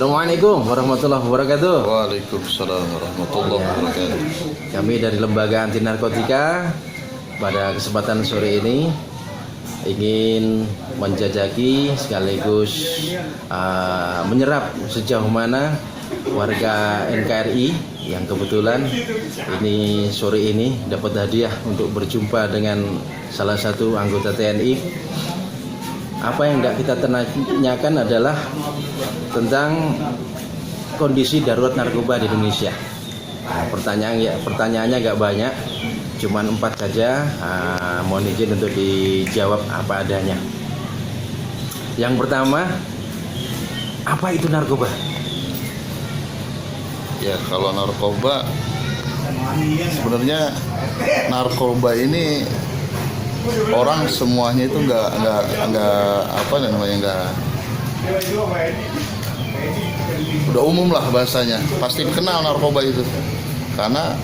Assalamualaikum warahmatullahi wabarakatuh. Waalaikumsalam warahmatullahi wabarakatuh. Kami dari Lembaga Anti Narkotika pada kesempatan sore ini ingin menjajaki sekaligus menyerap sejauh mana warga NKRI yang kebetulan ini sore ini dapat hadiah untuk berjumpa dengan salah satu anggota TNI. Apa yang tidak kita tanyakan adalah tentang kondisi darurat narkoba di Indonesia. Pertanyaannya agak banyak, cuman 4 saja. Mohon izin untuk dijawab apa adanya. Yang pertama, apa itu narkoba? Ya, kalau narkoba sebenarnya narkoba ini orang semuanya itu nggak udah umum lah bahasanya, pasti kenal narkoba itu karena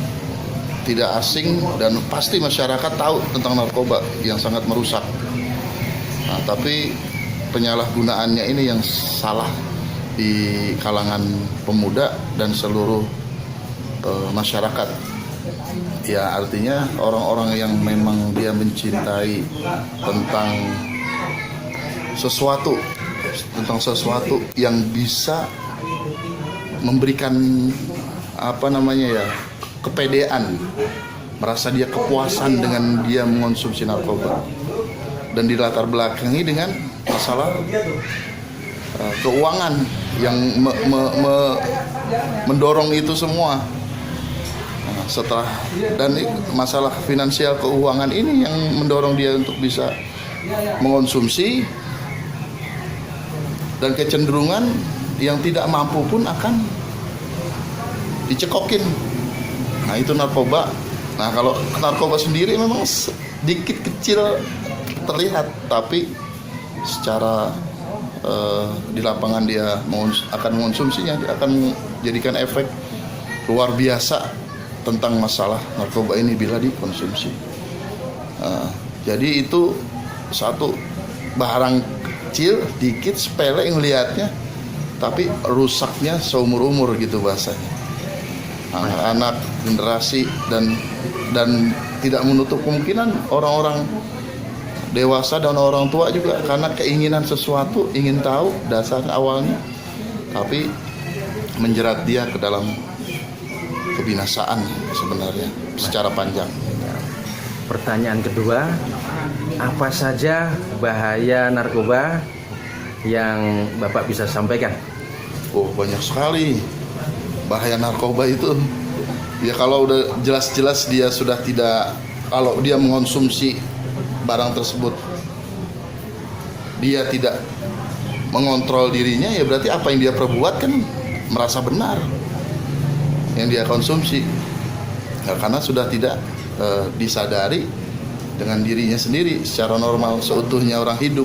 tidak asing dan pasti masyarakat tahu tentang narkoba yang sangat merusak. Nah, tapi penyalahgunaannya ini yang salah di kalangan pemuda dan seluruh masyarakat. Ya, artinya orang-orang yang memang dia mencintai tentang sesuatu yang bisa memberikan kepedean, merasa dia kepuasan dengan dia mengonsumsi narkoba, dan dilatar belakangi dengan masalah keuangan yang mendorong itu semua. Dan masalah finansial keuangan ini yang mendorong dia untuk bisa mengonsumsi, dan kecenderungan yang tidak mampu pun akan dicekokin. Nah, itu narkoba. Nah, kalau narkoba sendiri memang sedikit kecil terlihat, tapi secara di lapangan dia akan mengonsumsinya, dia akan menjadikan efek luar biasa tentang masalah narkoba ini bila dikonsumsi. Jadi itu satu barang kecil, dikit, sepele yang lihatnya, tapi rusaknya seumur-umur gitu bahasanya. Anak-anak, generasi, dan tidak menutup kemungkinan orang-orang dewasa dan orang tua juga, karena keinginan sesuatu, ingin tahu dasar awalnya, tapi menjerat dia ke dalam kebinasaan sebenarnya secara panjang. Pertanyaan kedua, apa saja bahaya narkoba yang Bapak bisa sampaikan? Oh, banyak sekali bahaya narkoba itu. Ya, kalau udah jelas-jelas dia sudah tidak, kalau dia mengonsumsi barang tersebut, dia tidak mengontrol dirinya, ya berarti apa yang dia perbuat kan merasa benar yang dia konsumsi. Nah, karena sudah tidak disadari dengan dirinya sendiri secara normal seutuhnya orang hidup.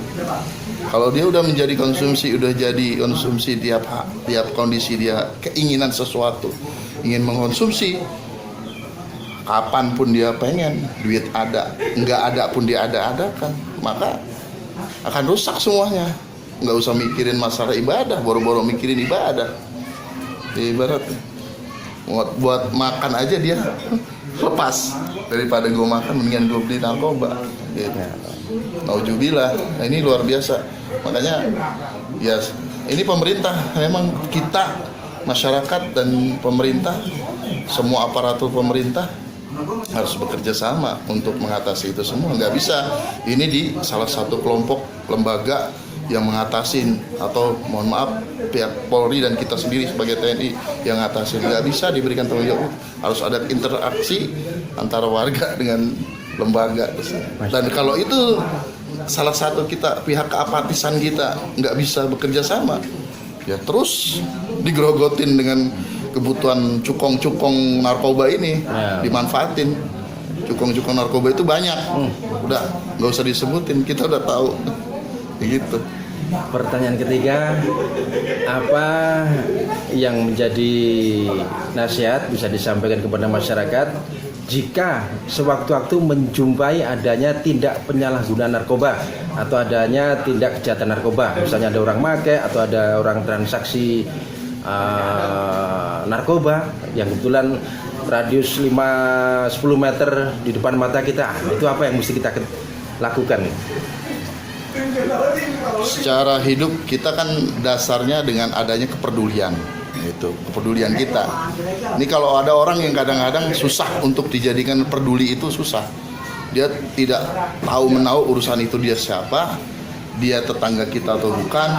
Kalau dia udah menjadi konsumsi, udah jadi konsumsi tiap kondisi dia keinginan sesuatu, ingin mengonsumsi kapanpun dia pengen, duit ada, nggak ada pun dia ada-adakan, maka akan rusak semuanya. Nggak usah mikirin masalah ibadah, boro-boro mikirin ibadah. Ibaratnya buat makan aja dia lepas, daripada gue makan mendingan gue beli narkoba gitu. Nauzubillah. Nah, ini luar biasa. Makanya ya, ini pemerintah, memang kita masyarakat dan pemerintah, semua aparatur pemerintah harus bekerja sama untuk mengatasi itu semua. Nggak bisa ini di salah satu kelompok lembaga yang mengatasin, atau mohon maaf pihak Polri dan kita sendiri sebagai TNI yang ngatasin. Nggak bisa diberikan tanggung jawab. Harus ada interaksi antara warga dengan lembaga. Dan kalau itu salah satu pihak keapatisan kita nggak bisa bekerja sama, ya terus digerogotin dengan kebutuhan cukong-cukong narkoba ini, dimanfaatin. Cukong-cukong narkoba itu banyak, udah nggak usah disebutin, kita udah tahu. Begitu. Pertanyaan ketiga, apa yang menjadi nasihat bisa disampaikan kepada masyarakat jika sewaktu-waktu menjumpai adanya tindak penyalahgunaan narkoba atau adanya tindak kejahatan narkoba, misalnya ada orang make atau ada orang transaksi narkoba yang kebetulan radius 10 meter di depan mata kita, itu apa yang mesti kita lakukan? Secara hidup kita kan dasarnya dengan adanya kepedulian, itu kepedulian kita. Ini kalau ada orang yang kadang-kadang susah untuk dijadikan peduli, itu susah. Dia tidak tahu menahu urusan itu dia siapa, dia tetangga kita atau bukan,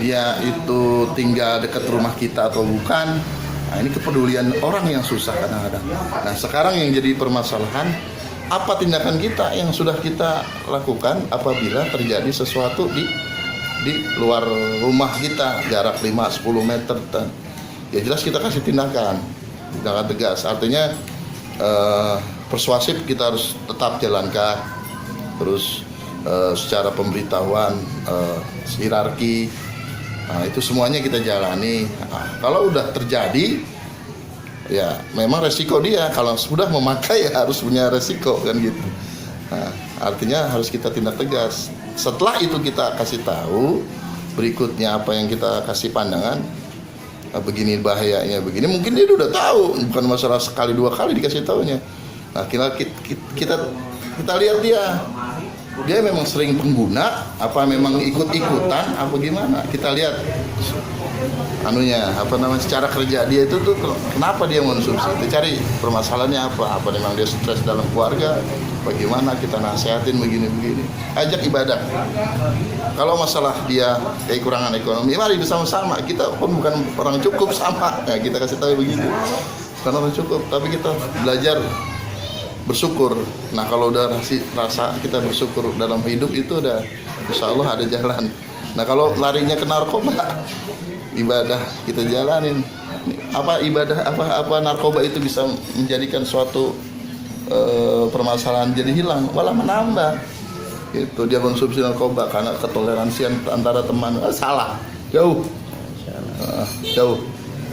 dia itu tinggal dekat rumah kita atau bukan. Nah, ini kepedulian orang yang susah kadang-kadang. Nah, sekarang yang jadi permasalahan, apa tindakan kita yang sudah kita lakukan apabila terjadi sesuatu di luar rumah kita, jarak 5-10 meter. Ya jelas kita kasih tindakan tegas. Artinya persuasif kita harus tetap jalankan. Terus secara pemberitahuan, hierarki, nah, itu semuanya kita jalani. Nah, kalau udah terjadi, ya memang resiko dia. Kalau sudah memakai ya harus punya resiko kan gitu. Nah, artinya harus kita tindak tegas. Setelah itu kita kasih tahu, berikutnya apa yang kita kasih pandangan, nah, begini bahayanya, begini. Mungkin dia udah tahu, bukan masalah sekali dua kali dikasih tahunya. Nah, kita lihat dia memang sering pengguna, apa memang ikut-ikutan, apa gimana? Kita lihat secara kerja dia itu tuh kenapa dia mengonsumsi? Kita cari permasalahannya apa memang dia stres dalam keluarga, bagaimana kita nasihatin begini-begini. Ajak ibadah. Kalau masalah dia kekurangan ekonomi, mari bersama-sama. Kita pun bukan orang cukup sama. Ya, kita kasih tahu begitu. Bukan orang cukup, tapi kita belajar bersyukur. Nah, kalau udah rasa kita bersyukur dalam hidup itu udah insya Allah ada jalan. Nah, kalau larinya ke narkoba, ibadah kita jalanin. Apa ibadah, apa narkoba itu bisa menjadikan suatu permasalahan jadi hilang, malah menambah. Itu dia konsumsi narkoba karena ketoleransian antara teman, salah, jauh.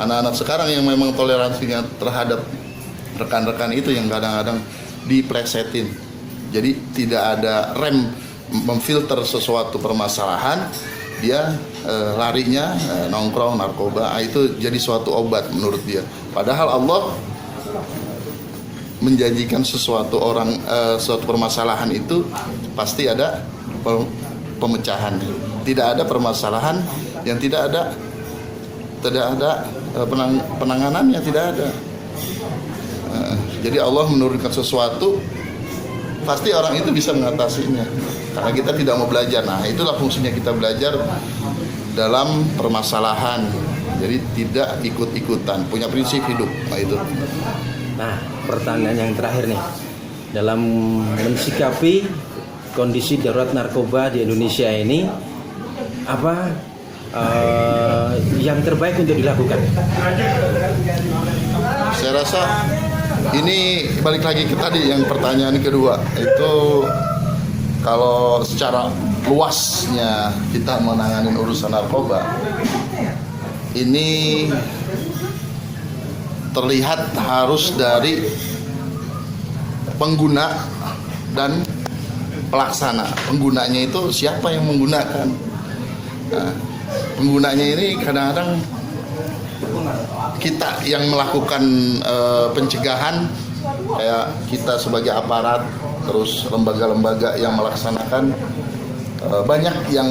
Anak-anak sekarang yang memang toleransinya terhadap rekan-rekan itu yang kadang-kadang diplesetin. Jadi tidak ada rem memfilter sesuatu permasalahan, dia larinya nongkrong narkoba. Itu jadi suatu obat menurut dia. Padahal Allah menjanjikan suatu permasalahan itu pasti ada pemecahan. Tidak ada permasalahan yang tidak ada penanganannya, tidak ada. Jadi Allah menurunkan sesuatu, pasti orang itu bisa mengatasinya. Karena kita tidak mau belajar. Nah, itulah fungsinya kita belajar dalam permasalahan. Jadi tidak ikut-ikutan, punya prinsip hidup. Nah, itu. Nah, pertanyaan yang terakhir nih. Dalam mensikapi kondisi darurat narkoba di Indonesia ini, apa yang terbaik untuk dilakukan? Saya rasa ini balik lagi ke tadi yang pertanyaan kedua, itu kalau secara luasnya kita menangani urusan narkoba ini terlihat harus dari pengguna dan pelaksana. Penggunanya itu siapa yang menggunakan? Nah, penggunanya ini kadang-kadang kita yang melakukan pencegahan, kayak kita sebagai aparat, terus lembaga-lembaga yang melaksanakan, banyak yang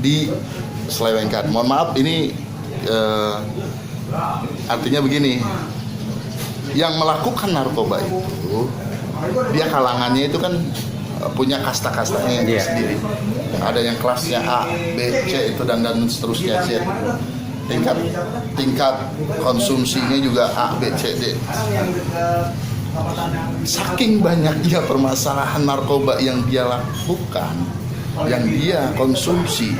diselewengkan. Mohon maaf, ini artinya begini, yang melakukan narkoba itu dia kalangannya itu kan punya kasta-kastanya yang sendiri. Ada yang kelasnya A, B, C itu dan seterusnya C. Tingkat konsumsinya juga A, B, C, D. Saking banyaknya permasalahan narkoba yang dia lakukan, yang dia konsumsi,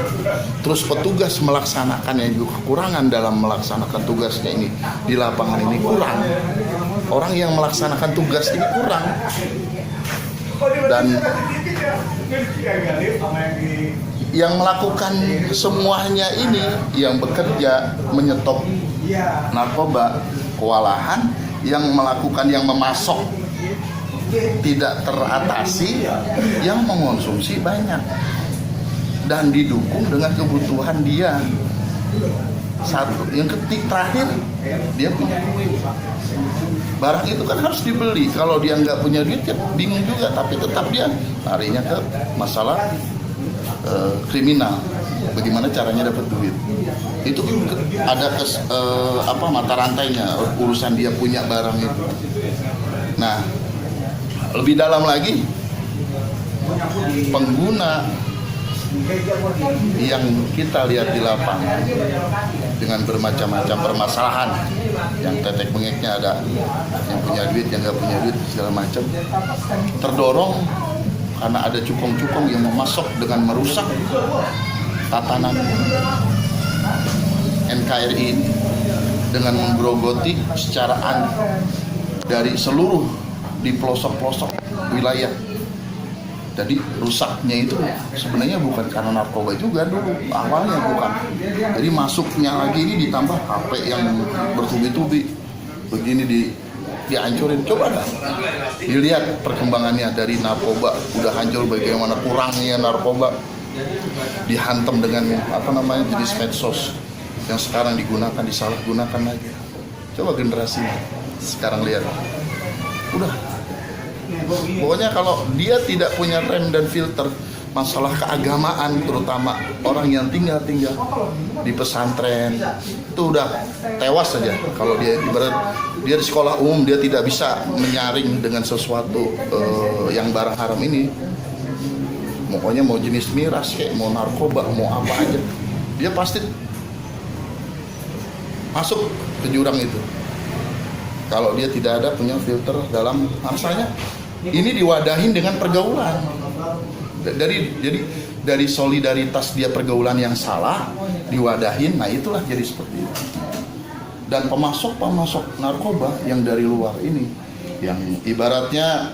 terus petugas melaksanakannya juga kekurangan dalam melaksanakan tugasnya ini di lapangan ini kurang. Orang yang melaksanakan tugas ini kurang. Dan yang melakukan semuanya ini, yang bekerja menyetop narkoba kewalahan, yang melakukan, yang memasok tidak teratasi, yang mengonsumsi banyak dan didukung dengan kebutuhan dia. Satu, yang terakhir dia punya duit. Barang itu kan harus dibeli. Kalau dia nggak punya duit, ya bingung juga. Tapi tetap dia larinya ke masalah kriminal. Bagaimana caranya dapat duit? Itu ada mata rantainya, urusan dia punya barang itu. Nah, lebih dalam lagi, pengguna yang kita lihat di lapangan dengan bermacam-macam permasalahan, yang tetek bengeknya ada, yang punya duit, yang nggak punya duit, segala macam, terdorong karena ada cukong-cukong yang memasok dengan merusak tatanan NKRI ini dengan menggerogoti secara dari seluruh di pelosok-pelosok wilayah. Jadi rusaknya itu sebenarnya bukan karena narkoba juga dulu, awalnya bukan. Jadi masuknya lagi ini ditambah HP yang bertubi-tubi begini dihancurin. Coba dah dilihat perkembangannya dari narkoba udah hancur, bagaimana kurangnya narkoba, dihantam dengan jenis medsos yang sekarang digunakan, disalahgunakan lagi. Coba generasi sekarang lihat, udah. Pokoknya kalau dia tidak punya rem dan filter masalah keagamaan, terutama orang yang tinggal di pesantren, itu udah tewas saja. Kalau dia ibarat dia di sekolah umum, dia tidak bisa menyaring dengan sesuatu yang barang haram ini. Pokoknya mau jenis miras kayak mau narkoba, mau apa aja, dia pasti masuk ke jurang itu. Kalau dia tidak ada punya filter dalam masanya, ini diwadahin dengan pergaulan. Dari solidaritas dia pergaulan yang salah diwadahin, nah itulah jadi seperti itu. Dan pemasok narkoba yang dari luar ini, yang ibaratnya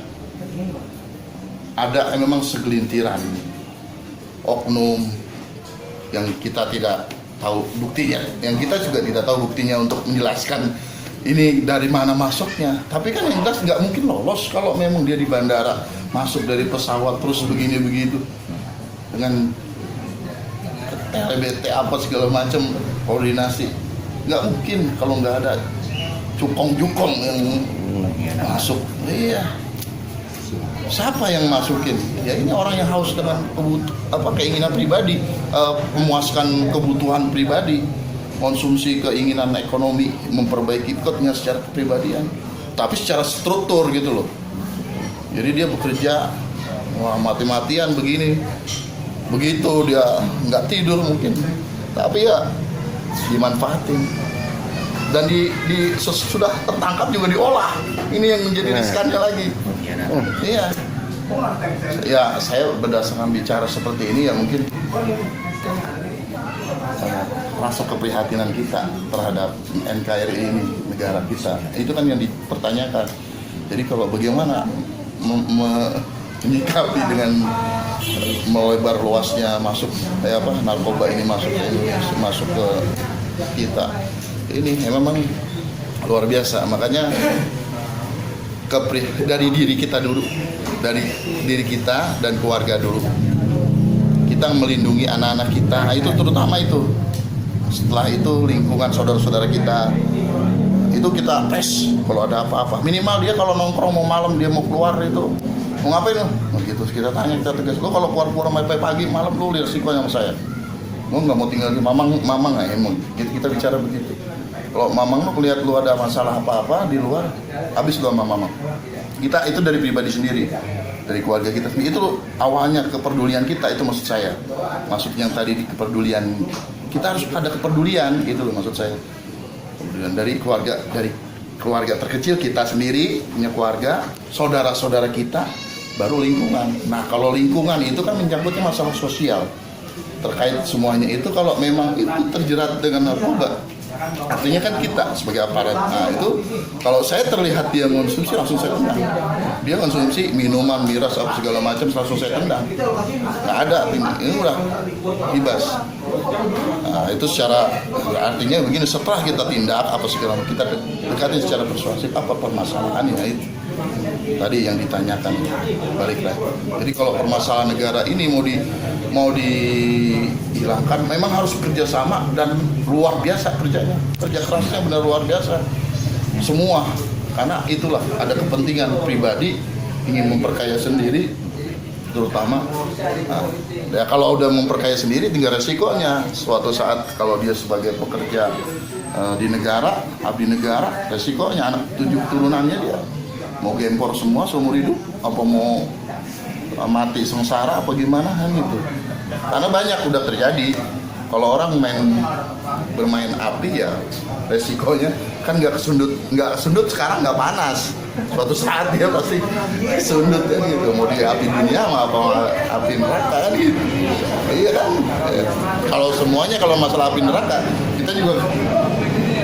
ada memang segelintiran oknum yang kita tidak tahu buktinya, yang kita juga tidak tahu buktinya untuk menjelaskan ini dari mana masuknya. Tapi kan yang jelas nggak mungkin lolos kalau memang dia di bandara masuk dari pesawat terus begini begitu dengan LBT apa segala macam koordinasi, nggak mungkin kalau nggak ada cukong-cukong yang masuk. Iya, siapa yang masukin? Ya ini orang yang haus dengan keinginan pribadi, memuaskan kebutuhan pribadi, konsumsi, keinginan ekonomi, memperbaiki ikutnya secara kepribadian, tapi secara struktur gitu loh. Jadi dia bekerja, wah mati-matian begini, begitu dia nggak tidur mungkin, tapi ya dimanfaatin. Dan sudah tertangkap juga diolah. Ini yang menjadi riskannya lagi. Iya. Ya saya berdasarkan bicara seperti ini ya mungkin rasa keprihatinan kita terhadap NKRI ini, negara kita, itu kan yang dipertanyakan. Jadi kalau bagaimana menyikapi dengan melebar luasnya masuk narkoba ini masuk ke Indonesia, masuk ke kita, ini memang luar biasa. Makanya dari diri kita dulu, dari diri kita dan keluarga dulu, kita melindungi anak-anak kita, itu terutama itu. Setelah itu lingkungan saudara-saudara kita, itu kita tes kalau ada apa-apa. Minimal dia kalau nongkrong mau malam, dia mau keluar itu mau ngapain lo? Begitu kita tanya, kita tegas, lo kalau keluar sampai pagi malam lo lihat risikonya sama saya. Lo nggak mau tinggal di mamang nggak emang? Kita bicara begitu. Kalau mamang lo lihat lo ada masalah apa-apa di luar, habis lo sama mamang. Kita itu dari pribadi sendiri, dari keluarga kita sendiri. Itu awalnya kepedulian kita, itu maksud saya. Maksudnya yang tadi di kepedulian, kita harus ada kepedulian, itu loh maksud saya. Kepedulian dari keluarga terkecil kita sendiri, punya keluarga, saudara-saudara kita, baru lingkungan. Nah kalau lingkungan itu kan menyangkutnya masalah sosial, terkait semuanya itu. Kalau memang itu terjerat dengan narkoba, artinya kan kita sebagai aparat. Nah itu kalau saya terlihat dia konsumsi, langsung saya tendang. Dia konsumsi minuman, miras, apa segala macam, langsung saya tendang. Nggak ada, ini udah bebas. Nah itu secara artinya begini, setelah kita tindak apa segala macam, kita dekatin secara persuasif apa permasalahannya itu. tadi yang ditanyakan balik lagi. Jadi kalau permasalahan negara ini mau dihilangkan, memang harus kerjasama dan luar biasa kerjanya, kerja kerasnya benar luar biasa semua, karena itulah ada kepentingan pribadi ingin memperkaya sendiri, terutama ya kalau udah memperkaya sendiri tinggal resikonya suatu saat kalau dia sebagai pekerja di negara, abdi negara, resikonya anak 7 turunannya dia mau gempor semua seumur hidup, apa mau mati sengsara apa gimana kan gitu. Karena banyak udah terjadi. Kalau orang bermain api ya resikonya kan nggak sundut sekarang nggak panas. Suatu saat dia pasti sundut kan gitu. Mau di api dunia apa api neraka kan gitu. Iya kan. Kalau semuanya kalau masalah api neraka kita juga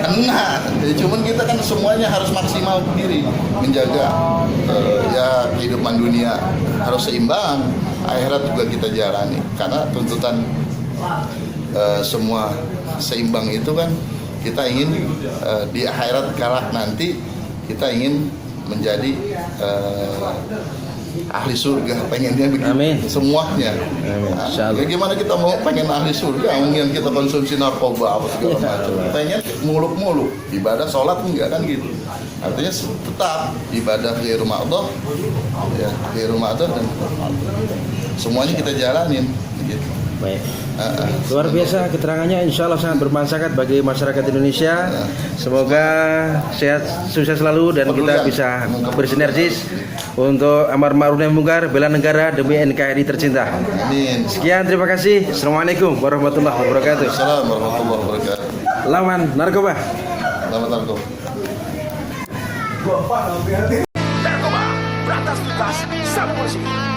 kena. Cuman kita kan semuanya harus maksimal diri menjaga ya kehidupan dunia harus seimbang. Akhirat juga kita jalani karena tuntutan semua seimbang itu kan kita ingin di akhirat kelak nanti kita ingin menjadi ahli surga, pengennya begitu. Amin. Semuanya. Amin. Insyaallah. Gimana kita mau pengen ahli surga, mungkin kita konsumsi narkoba apa segala macam. Pengen muluk-muluk, ibadah sholat enggak kan gitu. Artinya tetap ibadah di rumah Allah, ya di rumah Allah dan semuanya kita jalanin. Gitu. Baik. Luar biasa keterangannya, insya Allah sangat bermanfaat bagi masyarakat Indonesia. Semoga sehat, sukses selalu dan kita bisa bersinergis untuk amar ma'ruf nahi munkar, bela negara demi NKRI tercinta. Amin. Sekian, terima kasih. Assalamualaikum warahmatullahi wabarakatuh. Assalamualaikum warahmatullahi wabarakatuh. Lawan narkoba. Selamat narkoba. Narkoba, berantas tuntas, sabu bersih.